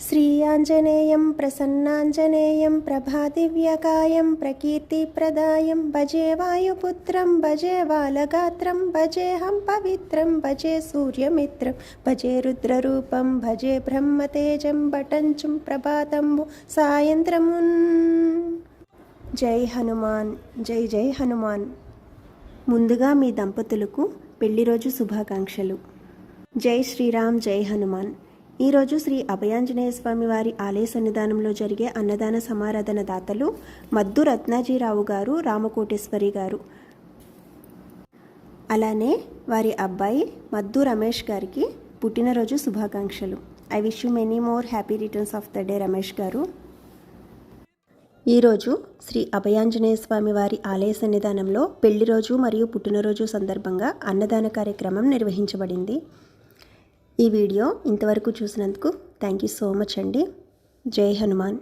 శ్రీ ఆంజనేయం ప్రసన్నాంజనేయం ప్రభాదివ్యకాయం ప్రకీర్తిప్రదాయం భజే వాయుపుత్రం భజే బాలగాత్రం భజేహం పవిత్రం భజే సూర్యమిత్రం భజే రుద్రరూపం భజే బ్రహ్మతేజం బటంచుం ప్రభాతంబు సాయంత్రమున్. జై హనుమాన్. జై జై హనుమాన్. ముందుగా మీ దంపతులకు పెళ్లి రోజు శుభాకాంక్షలు. జై శ్రీరామ్. జై హనుమాన్. ఈరోజు శ్రీ అభయాంజనేయ స్వామి వారి ఆలయ సన్నిధానంలో జరిగే అన్నదాన సమారాధన దాతలు మద్దు రత్నాజీరావు గారు, రామకోటేశ్వరి గారు. అలానే వారి అబ్బాయి మద్దు రమేష్ గారికి పుట్టినరోజు శుభాకాంక్షలు. I wish you many more happy returns of the day Ramesh గారు. ఈరోజు శ్రీ అభయాంజనేయ స్వామి వారి ఆలయ సన్నిధానంలో పెళ్లి రోజు మరియు పుట్టినరోజు సందర్భంగా అన్నదాన కార్యక్రమం నిర్వహించబడింది. ఈ వీడియో ఇంతవరకు చూసినందుకు థ్యాంక్ యూ సో మచ్ అండి. జై హనుమాన్.